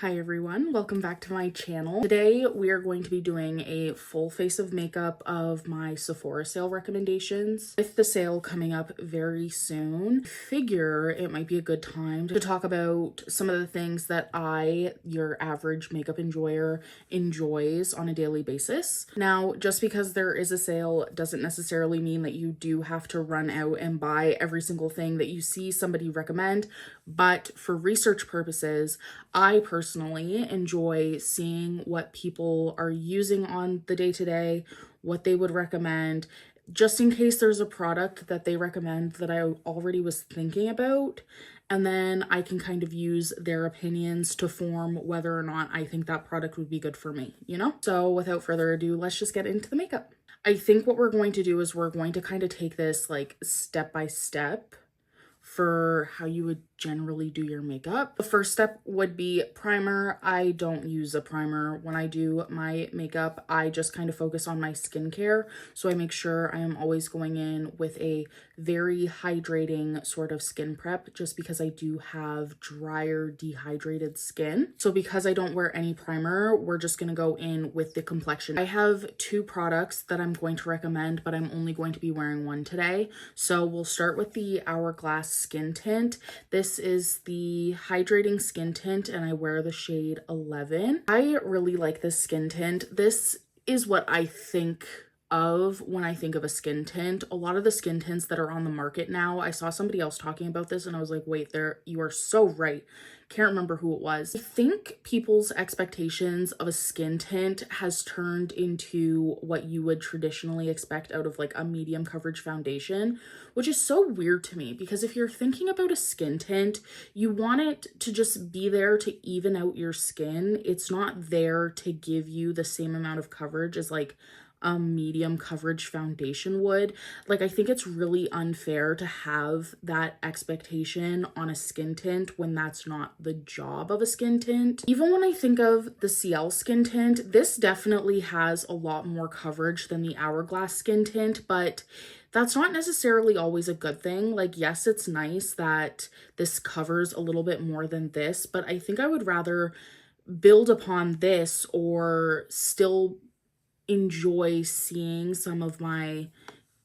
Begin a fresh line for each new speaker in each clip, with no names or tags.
Hi everyone, welcome back to my channel. Today we are going to be doing a full face of makeup of my Sephora sale recommendations. With the sale coming up very soon, I figure it might be a good time to talk about some of the things that your average makeup enjoyer, enjoys on a daily basis. Now, just because there is a sale doesn't necessarily mean that you do have to run out and buy every single thing that you see somebody recommend, but for research purposes, I personally enjoy seeing what people are using on the day-to-day, what they would recommend, just in case there's a product that they recommend that I already was thinking about, and then I can kind of use their opinions to form whether or not I think that product would be good for me, you know? So without further ado, let's just get into the makeup. I think what we're going to do is we're going to kind of take this like step by step for how you would generally do your makeup. The first step would be primer. I don't use a primer when I do my makeup. I just kind of focus on my skincare. So I make sure I am always going in with a very hydrating sort of skin prep, just because I do have drier, dehydrated skin. So because I don't wear any primer, we're just gonna go in with the complexion. I have two products that I'm going to recommend, but I'm only going to be wearing one today. So we'll start with the Hourglass Skin Tint. This is the hydrating skin tint and I wear the shade 11. I really like this skin tint. This is what I think of when I think of a skin tint. A lot of the skin tints that are on the market now, I saw somebody else talking about this and I was like, wait, you are so right. Can't remember who it was. I think people's expectations of a skin tint has turned into what you would traditionally expect out of like a medium coverage foundation, which is so weird to me because if you're thinking about a skin tint, you want it to just be there to even out your skin. It's not there to give you the same amount of coverage as like a medium coverage foundation would. Like, I think it's really unfair to have that expectation on a skin tint when that's not the job of a skin tint. Even when I think of the CL skin tint, this definitely has a lot more coverage than the Hourglass skin tint, but that's not necessarily always a good thing. Like, yes, it's nice that this covers a little bit more than this, but I think I would rather build upon this or still enjoy seeing some of my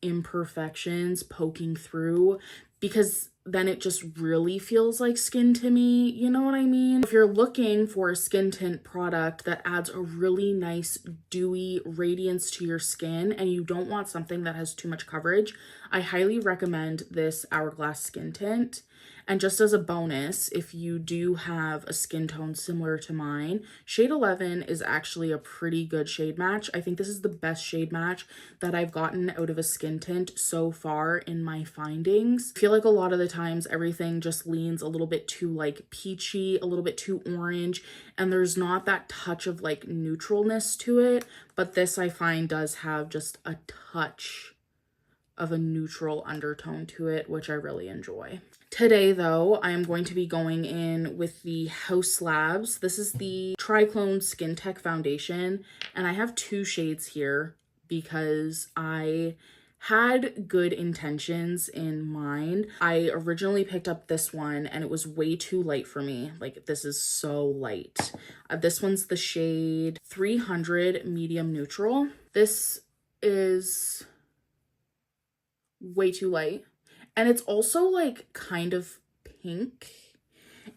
imperfections poking through, because then it just really feels like skin to me, you know what I mean? If you're looking for a skin tint product that adds a really nice dewy radiance to your skin and you don't want something that has too much coverage, I highly recommend this Hourglass skin tint. And just as a bonus, if you do have a skin tone similar to mine, shade 11 is actually a pretty good shade match. I think this is the best shade match that I've gotten out of a skin tint so far in my findings. I feel like a lot of the times everything just leans a little bit too like peachy, a little bit too orange, and there's not that touch of like neutralness to it. But this I find does have just a touch of a neutral undertone to it, which I really enjoy. Today, though, I am going to be going in with the Haus Labs. This is the Triclone Skin Tech Foundation, and I have two shades here because I had good intentions in mind. I originally picked up this one and it was way too light for me. Like, this is so light. This one's the shade 300 Medium Neutral. This is way too light. And it's also like kind of pink.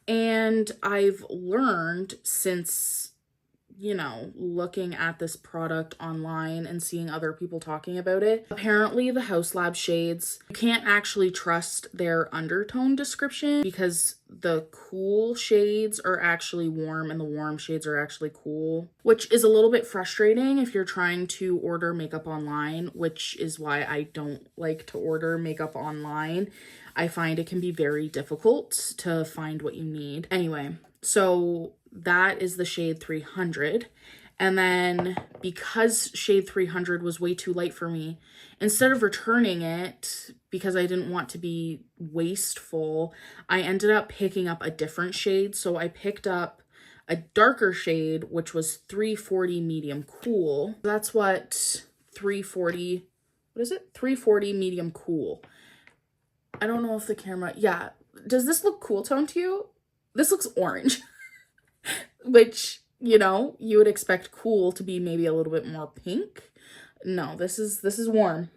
And I've learned since, you know, looking at this product online and seeing other people talking about it, apparently the Haus Lab shades, you can't actually trust their undertone description because the cool shades are actually warm and the warm shades are actually cool, which is a little bit frustrating if you're trying to order makeup online, which is why I don't like to order makeup online. I find it can be very difficult to find what you need. Anyway, so that is the shade 300. And then because shade 300 was way too light for me, instead of returning it because I didn't want to be wasteful, I ended up picking up a different shade. So I picked up a darker shade, which was 340 Medium Cool. That's what 340, what is it? 340 Medium Cool. I don't know if the camera, yeah. Does this look cool tone to you? This looks orange. which, you know, you would expect cool to be maybe a little bit more pink. No, this is warm.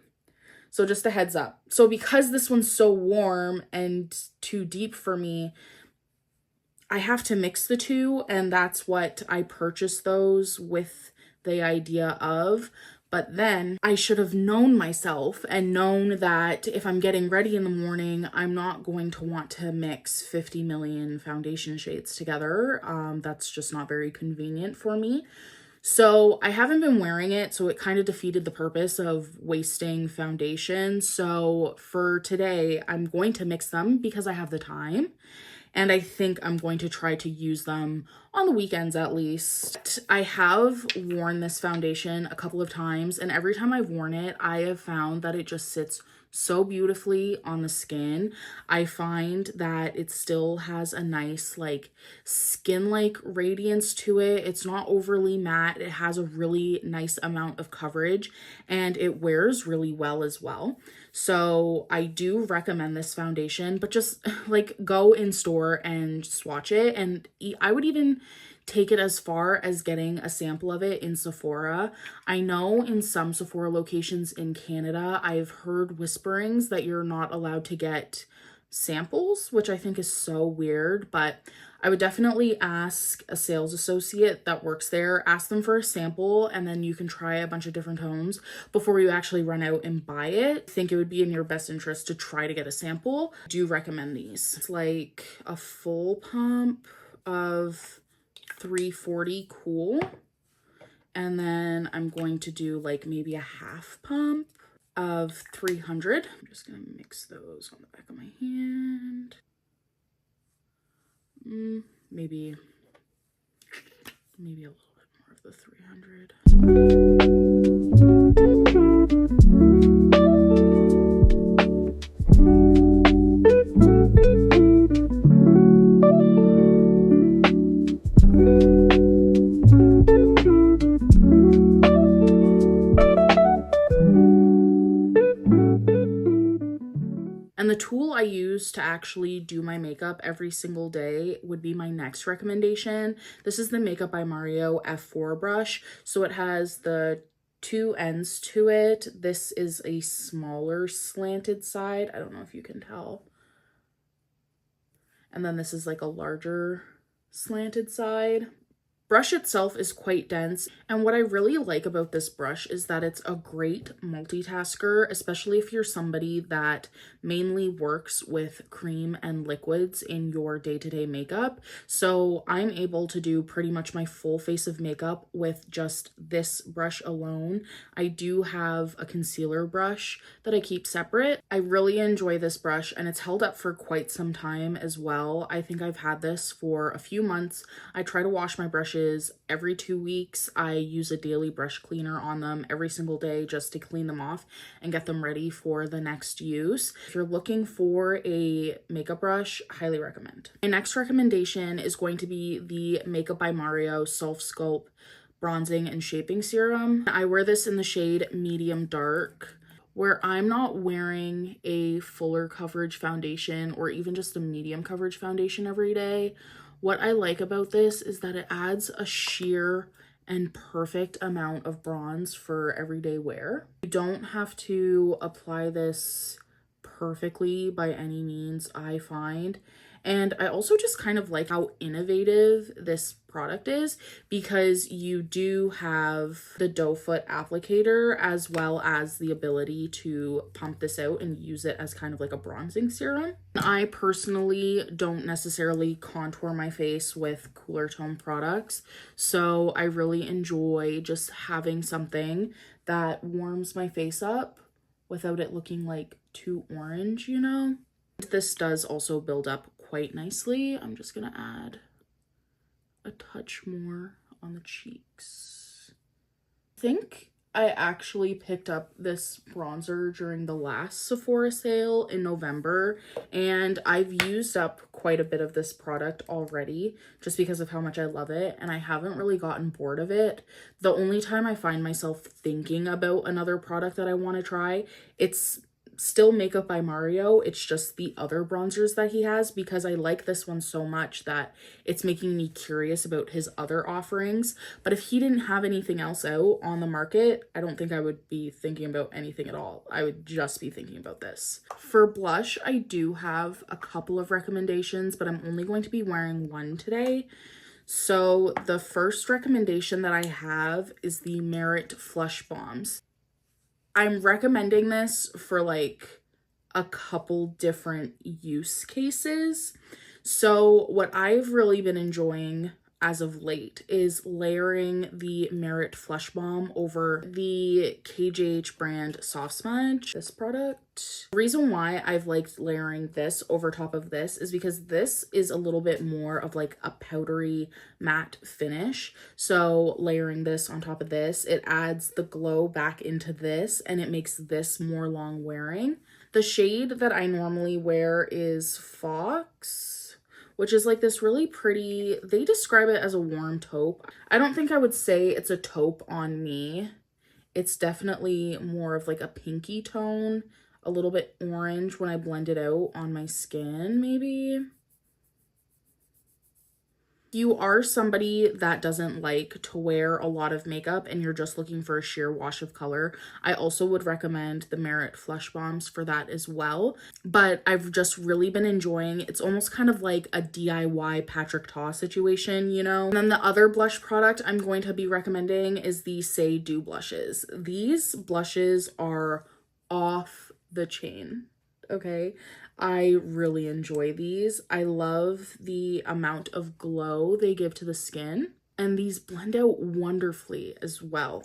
So just a heads up. So because this one's so warm and too deep for me, I have to mix the two, and that's what I purchased those with the idea of. But then I should have known myself and known that if I'm getting ready in the morning, I'm not going to want to mix 50 million foundation shades together. That's just not very convenient for me. So I haven't been wearing it, so it kind of defeated the purpose of wasting foundation. So for today, I'm going to mix them because I have the time. And I think I'm going to try to use them on the weekends at least. I have worn this foundation a couple of times, and every time I've worn it, I have found that it just sits so beautifully on the skin. I find that it still has a nice like skin-like radiance to it. It's not overly matte. It has a really nice amount of coverage, and it wears really well as well. So I do recommend this foundation, but just like go in store and swatch it. And I would even take it as far as getting a sample of it in Sephora. I know in some Sephora locations in Canada, I've heard whisperings that you're not allowed to get samples, which I think is so weird, but I would definitely ask a sales associate that works there, ask them for a sample, and then you can try a bunch of different tones before you actually run out and buy it. I think it would be in your best interest to try to get a sample. I do recommend these. It's like a full pump of 340 cool, and then I'm going to do like maybe a half pump of 300. I'm just gonna mix those on the back of my hand. Maybe a little bit more of the 300. And the tool I use to actually do my makeup every single day would be my next recommendation. This is the Makeup by Mario F4 brush. So it has the two ends to it. This is a smaller slanted side. I don't know if you can tell. And then this is like a larger slanted side. Brush itself is quite dense, and what I really like about this brush is that it's a great multitasker, especially if you're somebody that mainly works with cream and liquids in your day-to-day makeup. So I'm able to do pretty much my full face of makeup with just this brush alone. I do have a concealer brush that I keep separate. I really enjoy this brush, and it's held up for quite some time as well. I think I've had this for a few months. I try to wash my brushes every 2 weeks. I use a daily brush cleaner on them every single day just to clean them off and get them ready for the next use. If you're looking for a makeup brush, highly recommend. My next recommendation is going to be the Makeup by Mario Self Sculpt Bronzing and Shaping Serum. I wear this in the shade medium dark, where I'm not wearing a fuller coverage foundation or even just a medium coverage foundation every day. What I like about this is that it adds a sheer and perfect amount of bronze for everyday wear. You don't have to apply this perfectly by any means, I find. And I also just kind of like how innovative this product is, because you do have the doe foot applicator as well as the ability to pump this out and use it as kind of like a bronzing serum. I personally don't necessarily contour my face with cooler tone products, so I really enjoy just having something that warms my face up without it looking like too orange, you know? This does also build up quite nicely. I'm just gonna add a touch more on the cheeks. I think I actually picked up this bronzer during the last Sephora sale in November, and I've used up quite a bit of this product already just because of how much I love it, and I haven't really gotten bored of it. The only time I find myself thinking about another product that I want to try, it's still Makeup by Mario. It's just the other bronzers that he has, because I like this one so much that it's making me curious about his other offerings. But if he didn't have anything else out on the market, I don't think I would be thinking about anything at all. I would just be thinking about this. For blush, I do have a couple of recommendations, but I'm only going to be wearing one today. So the first recommendation that I have is the Merit Flush Bombs. I'm recommending this for like a couple different use cases. So what I've really been enjoying as of late is layering the Merit Flush Balm over the KJH brand Soft Smudge, this product. The reason why I've liked layering this over top of this is because this is a little bit more of like a powdery matte finish. So layering this on top of this, it adds the glow back into this and it makes this more long wearing. The shade that I normally wear is Fox, which is like this really pretty, they describe it as a warm taupe. I don't think I would say it's a taupe on me. It's definitely more of like a pinky tone, a little bit orange when I blend it out on my skin, maybe. You are somebody that doesn't like to wear a lot of makeup and you're just looking for a sheer wash of color, I also would recommend the Merit Flush Bombs for that as well. But I've just really been enjoying, it's almost kind of like a DIY Patrick Ta situation, you know? And then the other blush product I'm going to be recommending is the Say Do blushes. These blushes are off the chain, okay? I really enjoy these. I love the amount of glow they give to the skin, and these blend out wonderfully as well.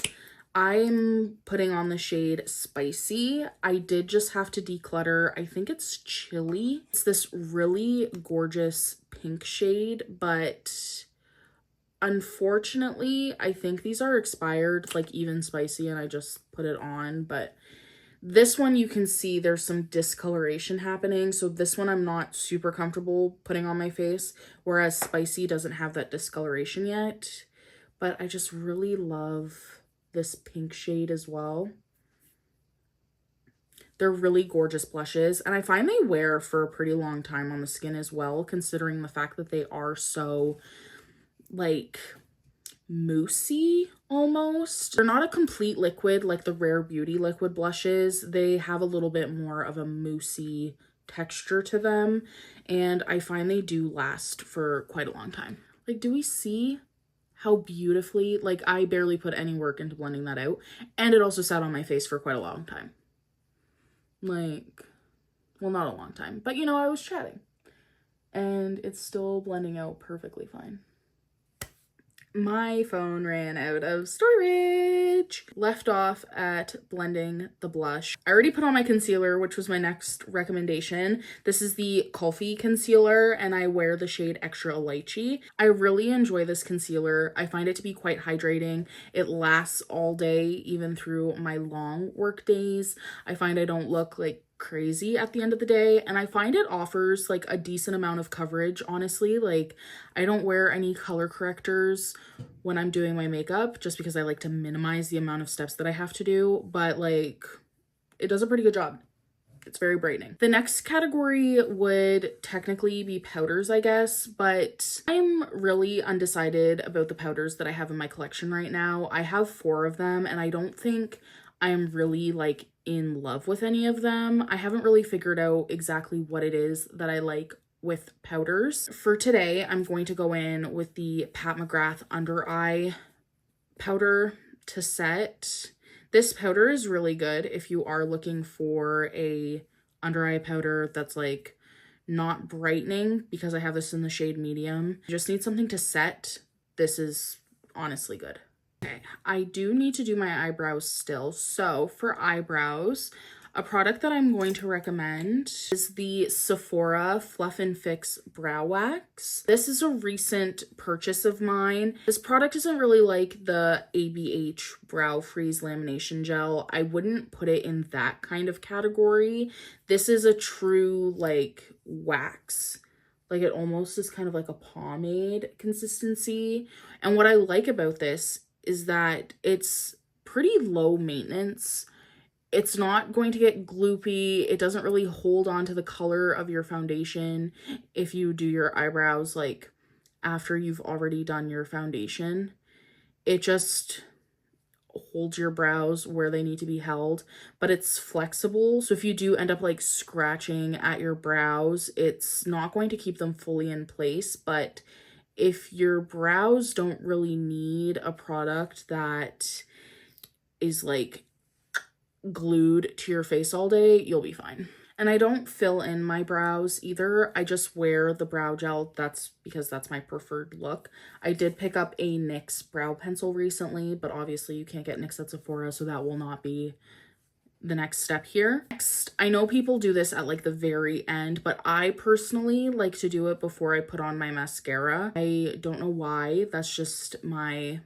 I'm putting on the shade Spicy. I did just have to declutter. I think it's Chili. It's this really gorgeous pink shade, but unfortunately, I think these are expired, like even Spicy, and I just put it on, but this one you can see there's some discoloration happening. So this one I'm not super comfortable putting on my face, whereas Spicy doesn't have that discoloration yet. But I just really love this pink shade as well. They're really gorgeous blushes, and I find they wear for a pretty long time on the skin as well, considering the fact that they are so like moussey almost. They're not a complete liquid like the Rare Beauty liquid blushes. They have a little bit more of a moussey texture to them, and I find they do last for quite a long time. Like, do we see how beautifully, like, I barely put any work into blending that out, and it also sat on my face for quite a long time. Like, well, not a long time, but you know, I was chatting and it's still blending out perfectly fine. My phone ran out of storage. Left off at blending the blush. I already put on my concealer, which was my next recommendation. This is the Kulfi concealer, and I wear the shade Extra Lychee. I really enjoy this concealer. I find it to be quite hydrating. It lasts all day, even through my long work days. I find I don't look like crazy at the end of the day, and I find it offers like a decent amount of coverage, honestly. Like, I don't wear any color correctors when I'm doing my makeup just because I like to minimize the amount of steps that I have to do, but like, it does a pretty good job. It's very brightening. The next category would technically be powders, I guess, but I'm really undecided about the powders that I have in my collection right now. I have 4 of them, and I don't think I'm really like in love with any of them. I haven't really figured out exactly what it is that I like with powders. For today, I'm going to go in with the Pat McGrath under eye powder to set. This powder is really good if you are looking for a under eye powder that's like not brightening, because I have this in the shade medium. You just need something to set. This is honestly good. Okay, I do need to do my eyebrows still. So for eyebrows, a product that I'm going to recommend is the Sephora Fluff and Fix Brow Wax. This is a recent purchase of mine. This product isn't really like the ABH Brow Freeze Lamination Gel. I wouldn't put it in that kind of category. This is a true like wax. Like, it almost is kind of like a pomade consistency. And what I like about this is that it's pretty low maintenance. It's not going to get gloopy. It doesn't really hold on to the color of your foundation if you do your eyebrows like after you've already done your foundation. It just holds your brows where they need to be held, but it's flexible. So if you do end up like scratching at your brows, it's not going to keep them fully in place. But if your brows don't really need a product that is like glued to your face all day, you'll be fine. And I don't fill in my brows either. I just wear the brow gel. That's because that's my preferred look. I did pick up a NYX brow pencil recently, but obviously you can't get NYX at Sephora, so that will not be the next step here. Next, I know people do this at like the very end, but I personally like to do it before I put on my mascara. I don't know why. That's just my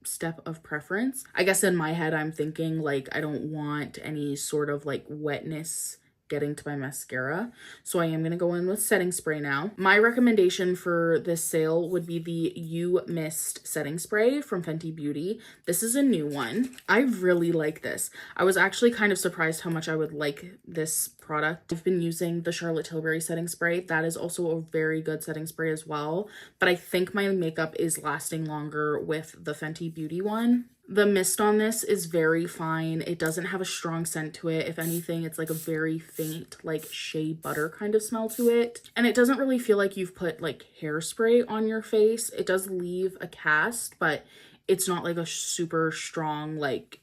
step of preference. I guess in my head, I'm thinking like I don't want any sort of like wetness getting to my mascara. So I am going to go in with setting spray now. My recommendation for this sale would be the You Mist setting spray from Fenty Beauty. This is a new one. I really like this. I was actually kind of surprised how much I would like this product. I've been using the Charlotte Tilbury setting spray. That is also a very good setting spray as well, but I think my makeup is lasting longer with the Fenty Beauty one. The mist on this is very fine. It doesn't have a strong scent to it. If anything, it's like a very faint, like shea butter kind of smell to it. And it doesn't really feel like you've put like hairspray on your face. It does leave a cast, but it's not like a super strong, like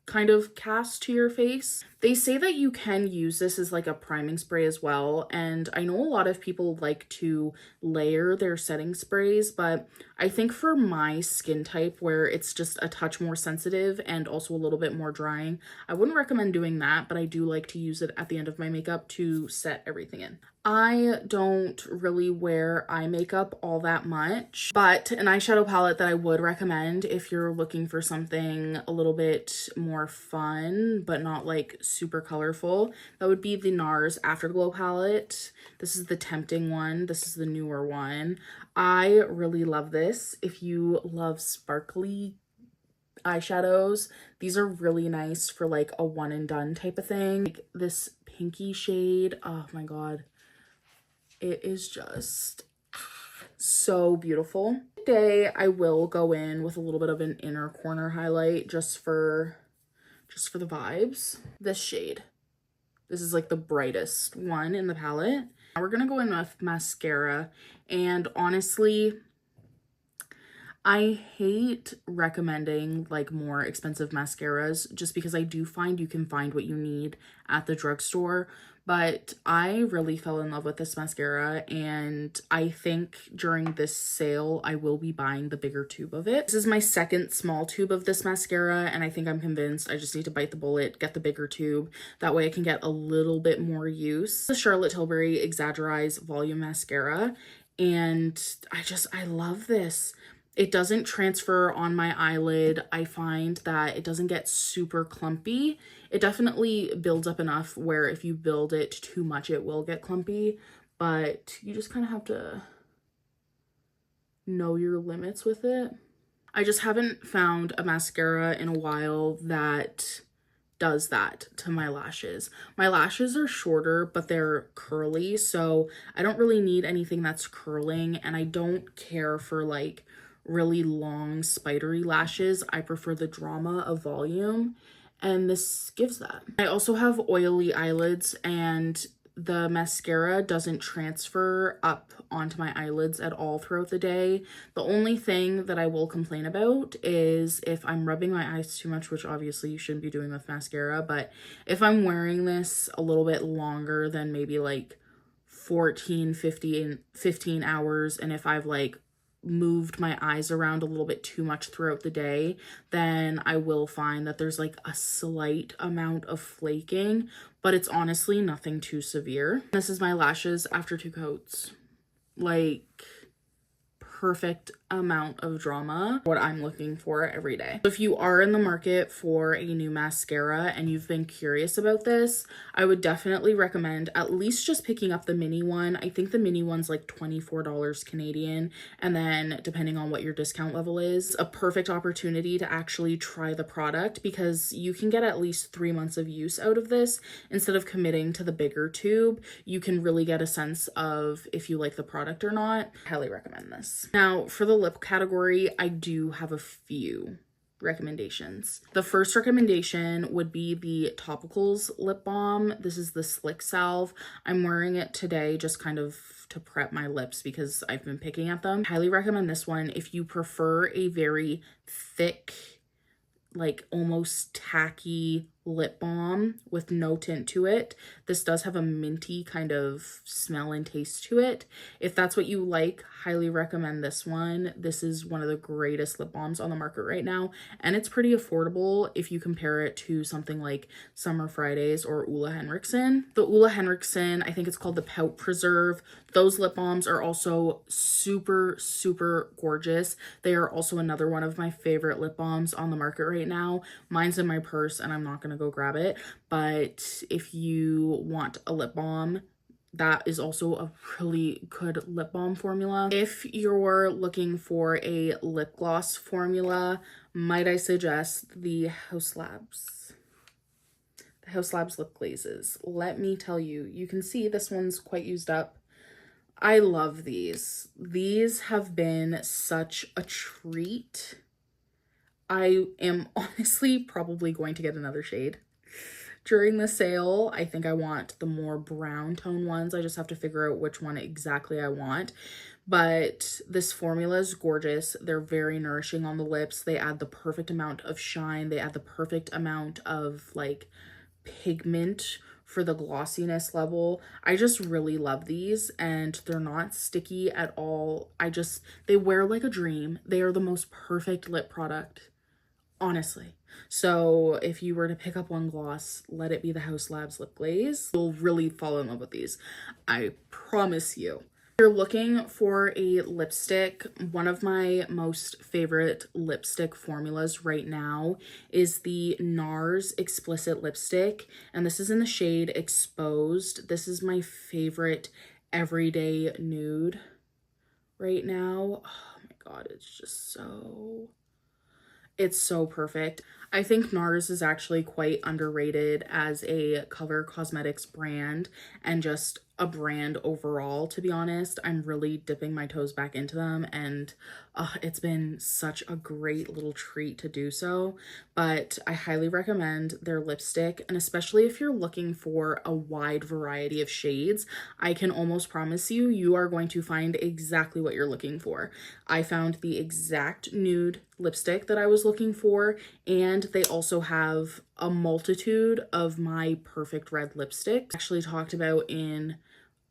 kind of cast to your face. They say that you can use this as like a priming spray as well, and I know a lot of people like to layer their setting sprays, but I think for my skin type where it's just a touch more sensitive and also a little bit more drying, I wouldn't recommend doing that, but I do like to use it at the end of my makeup to set everything in. I don't really wear eye makeup all that much, but an eyeshadow palette that I would recommend if you're looking for something a little bit more fun, but not like super colorful, that would be the NARS Afterglow palette. This is the Tempting one. This is the newer one. I really love this. If you love sparkly eyeshadows, these are really nice for like a one and done type of thing. Like this pinky shade, oh my god. It is just so beautiful. Today, I will go in with a little bit of an inner corner highlight just for the vibes. This shade. This is like the brightest one in the palette. Now we're gonna go in with mascara, and honestly, I hate recommending like more expensive mascaras just because I do find you can find what you need at the drugstore, but I really fell in love with this mascara, and I think during this sale I will be buying the bigger tube of it. This is my second small tube of this mascara, and I think I'm convinced I just need to bite the bullet, get the bigger tube. That way I can get a little bit more use. The Charlotte Tilbury Exaggerize Volume Mascara, and I love this. It doesn't transfer on my eyelid. I find that it doesn't get super clumpy. It definitely builds up enough where if you build it too much, it will get clumpy, but you just kind of have to know your limits with it. I just haven't found a mascara in a while that does that to my lashes. My lashes are shorter, but they're curly, so I don't really need anything that's curling, and I don't care for like really long spidery lashes. I prefer the drama of volume, and this gives that. I also have oily eyelids, and the mascara doesn't transfer up onto my eyelids at all throughout the day. The only thing that I will complain about is if I'm rubbing my eyes too much, which obviously you shouldn't be doing with mascara, but if I'm wearing this a little bit longer than maybe like 14, 15 hours, and if I've like moved my eyes around a little bit too much throughout the day, then I will find that there's like a slight amount of flaking, but it's honestly nothing too severe. This is my lashes after 2 coats. Like perfect amount of drama, what I'm looking for every day. If you are in the market for a new mascara and you've been curious about this, I would definitely recommend at least just picking up the mini one. I think the mini one's like $24 Canadian, and then depending on what your discount level is, a perfect opportunity to actually try the product because you can get at least 3 months of use out of this. Instead of committing to the bigger tube, you can really get a sense of if you like the product or not. Highly recommend this. Now for the lip category, I do have a few recommendations. The first recommendation would be the Topicals lip balm. This is the Slick Salve. I'm wearing it today just kind of to prep my lips because I've been picking at them. Highly recommend this one if you prefer a very thick, like almost tacky lip balm with no tint to it. This does have a minty kind of smell and taste to it. If that's what you like, highly recommend this one. This is one of the greatest lip balms on the market right now, and it's pretty affordable if you compare it to something like Summer Fridays or Ole Henriksen. The Ole Henriksen, I think it's called the Pout Preserve. Those lip balms are also super, super gorgeous. They are also another one of my favorite lip balms on the market right now. Mine's in my purse and I'm not gonna go grab it, but if you want a lip balm, that is also a really good lip balm formula. If you're looking for a lip gloss formula, might I suggest the Haus Labs. The Haus Labs lip glazes. Let me tell you, you can see this one's quite used up. I love these. These have been such a treat. I am honestly probably going to get another shade during the sale. I think I want the more brown tone ones. I just have to figure out which one exactly I want. But this formula is gorgeous. They're very nourishing on the lips. They add the perfect amount of shine. They add the perfect amount of like pigment for the glossiness level. I just really love these, and they're not sticky at all. They wear like a dream. They are the most perfect lip product, honestly. So if you were to pick up one gloss, let it be the Haus Labs lip glaze. You'll really fall in love with these, I promise you. If you're looking for a lipstick, one of my most favorite lipstick formulas right now is the NARS Explicit Lipstick, and this is in the shade Exposed. This is my favorite everyday nude right now. Oh my god, it's so perfect. I think NARS is actually quite underrated as a color cosmetics brand and just a brand overall, to be honest. I'm really dipping my toes back into them, and it's been such a great little treat to do so. But I highly recommend their lipstick, and especially if you're looking for a wide variety of shades, I can almost promise you, you are going to find exactly what you're looking for. I found the exact nude lipstick that I was looking for, and they also have a multitude of my perfect red lipsticks. I actually talked about in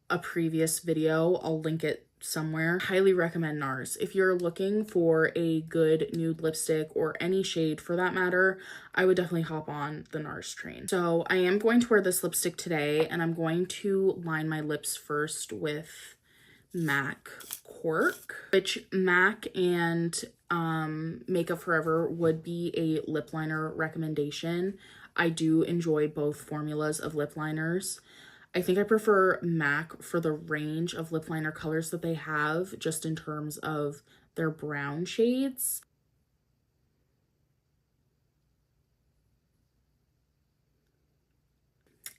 a previous video. I'll link it somewhere. Highly recommend NARS. If you're looking for a good nude lipstick, or any shade for that matter, I would definitely hop on the NARS train. So I am going to wear this lipstick today, and I'm going to line my lips first with MAC Cork, which MAC and Makeup Forever would be a lip liner recommendation. I do enjoy both formulas of lip liners. I think I prefer MAC for the range of lip liner colors that they have, just in terms of their brown shades.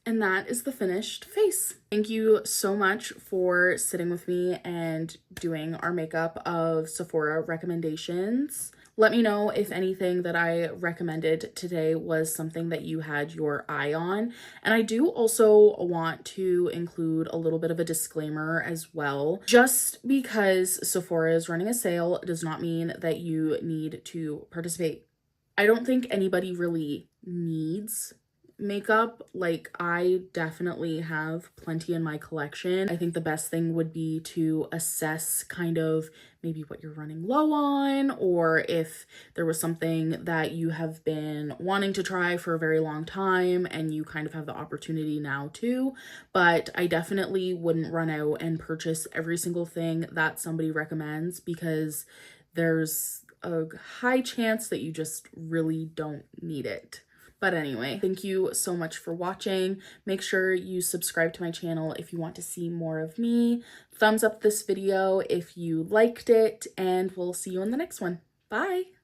And that is the finished face. Thank you so much for sitting with me and doing our makeup of Sephora recommendations. Let me know if anything that I recommended today was something that you had your eye on. And I do also want to include a little bit of a disclaimer as well. Just because Sephora is running a sale does not mean that you need to participate. I don't think anybody really needs makeup. Like, I definitely have plenty in my collection. I think the best thing would be to assess kind of maybe what you're running low on, or if there was something that you have been wanting to try for a very long time and you kind of have the opportunity now too. But I definitely wouldn't run out and purchase every single thing that somebody recommends, because there's a high chance that you just really don't need it. But anyway, thank you so much for watching. Make sure you subscribe to my channel if you want to see more of me. Thumbs up this video if you liked it, and we'll see you in the next one. Bye!